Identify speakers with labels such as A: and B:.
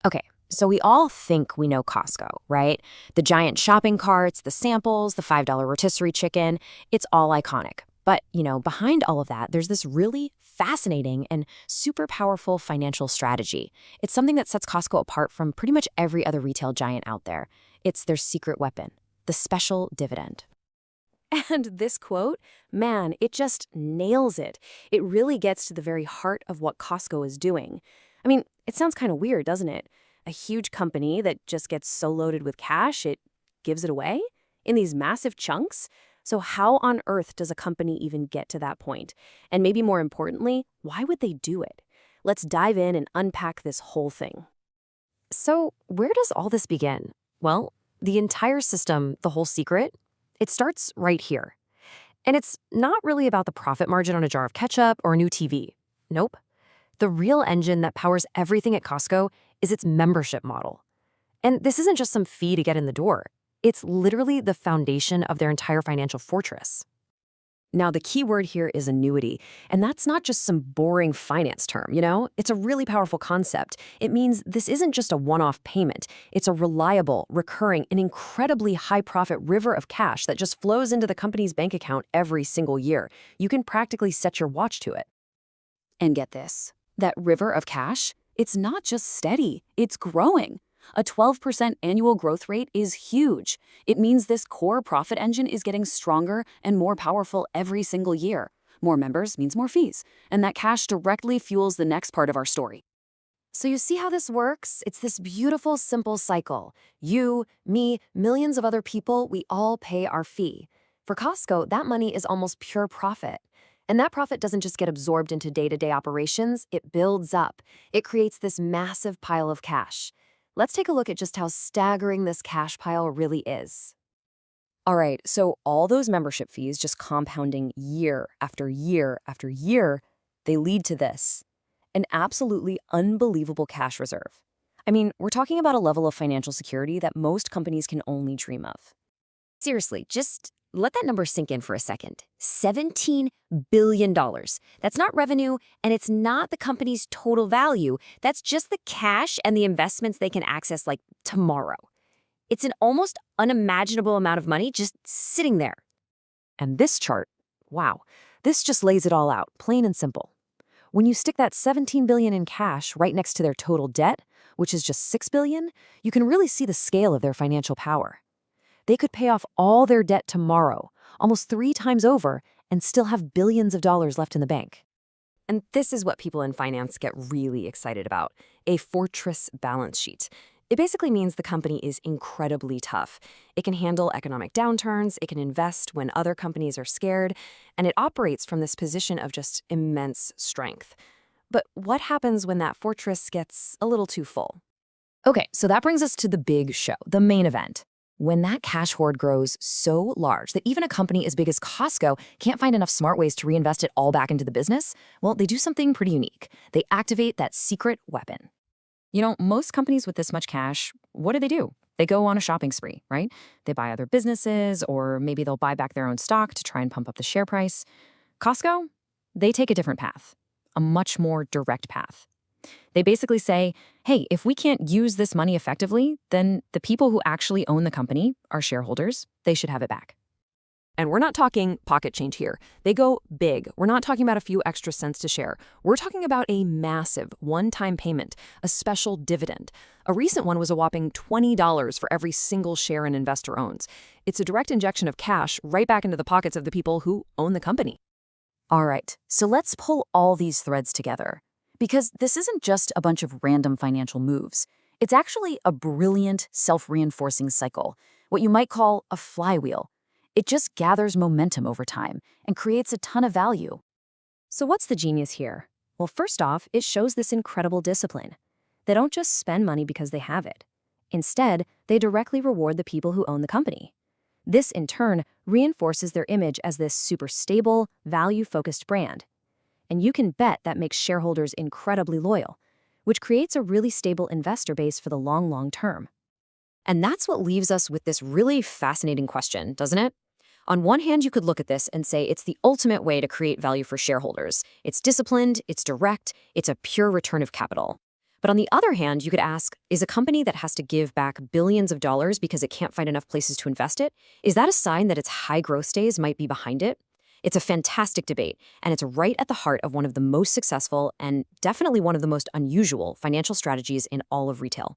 A: Okay, so we all think we know Costco, right? The giant shopping carts, the samples, the $5 rotisserie chicken, it's all iconic. But, behind all of that, there's this really fascinating and super powerful financial strategy. It's something that sets Costco apart from pretty much every other retail giant out there. It's their secret weapon, the special dividend. And this quote, man, it just nails it. It really gets to the very heart of what Costco is doing. I mean, it sounds kind of weird, doesn't it? A huge company that just gets so loaded with cash, it gives it away in these massive chunks. So how on earth does a company even get to that point? And maybe more importantly, why would they do it? Let's dive in and unpack this whole thing. So where does all this begin? Well, the entire system, the whole secret, it starts right here. And it's not really about the profit margin on a jar of ketchup or a new TV. Nope. The real engine that powers everything at Costco is its membership model. And this isn't just some fee to get in the door. It's literally the foundation of their entire financial fortress. Now, the key word here is annuity, and that's not just some boring finance term. It's a really powerful concept. It means this isn't just a one-off payment. It's a reliable, recurring, and incredibly high-profit river of cash that just flows into the company's bank account every single year. You can practically set your watch to it. And get this, that river of cash, it's not just steady, it's growing. A 12% annual growth rate is huge. It means this core profit engine is getting stronger and more powerful every single year. More members means more fees, and that cash directly fuels the next part of our story. So you see how this works? It's this beautiful, simple cycle. You, me, millions of other people, we all pay our fee. For Costco, that money is almost pure profit. And that profit doesn't just get absorbed into day-to-day operations, it builds up. It creates this massive pile of cash. Let's take a look at just how staggering this cash pile really is. All right, so all those membership fees just compounding year after year after year, they lead to this, an absolutely unbelievable cash reserve. I mean, we're talking about a level of financial security that most companies can only dream of. Seriously, just let that number sink in for a second. $17 billion. That's not revenue, and it's not the company's total value. That's just the cash and the investments they can access like tomorrow. It's an almost unimaginable amount of money just sitting there. And this chart, wow, this just lays it all out, plain and simple. When you stick that $17 billion in cash right next to their total debt, which is just $6 billion, you can really see the scale of their financial power. They could pay off all their debt tomorrow, almost 3 times over, and still have billions of dollars left in the bank. And this is what people in finance get really excited about, a fortress balance sheet. It basically means the company is incredibly tough. It can handle economic downturns, it can invest when other companies are scared, and it operates from this position of just immense strength. But what happens when that fortress gets a little too full? Okay, so that brings us to the big show, the main event. When that cash hoard grows so large that even a company as big as Costco can't find enough smart ways to reinvest it all back into the business, well, they do something pretty unique. They activate that secret weapon. Most companies with this much cash, what do? They go on a shopping spree, right? They buy other businesses, or maybe they'll buy back their own stock to try and pump up the share price. Costco, they take a different path, a much more direct path. They basically say, hey, if we can't use this money effectively, then the people who actually own the company, our shareholders, they should have it back. And we're not talking pocket change here. They go big. We're not talking about a few extra cents to share. We're talking about a massive one-time payment, a special dividend. A recent one was a whopping $20 for every single share an investor owns. It's a direct injection of cash right back into the pockets of the people who own the company. All right, so let's pull all these threads together. Because this isn't just a bunch of random financial moves. It's actually a brilliant, self-reinforcing cycle, what you might call a flywheel. It just gathers momentum over time and creates a ton of value. So what's the genius here? Well, first off, it shows this incredible discipline. They don't just spend money because they have it. Instead, they directly reward the people who own the company. This, in turn, reinforces their image as this super stable, value-focused brand. And you can bet that makes shareholders incredibly loyal, which creates a really stable investor base for the long term. And that's what leaves us with this really fascinating question, doesn't it? On one hand, you could look at this and say it's the ultimate way to create value for shareholders. It's disciplined, it's direct, it's a pure return of capital. But on the other hand, you could ask, is a company that has to give back billions of dollars because it can't find enough places to invest it, is that a sign that its high growth days might be behind it? It's a fantastic debate, and it's right at the heart of one of the most successful and definitely one of the most unusual financial strategies in all of retail.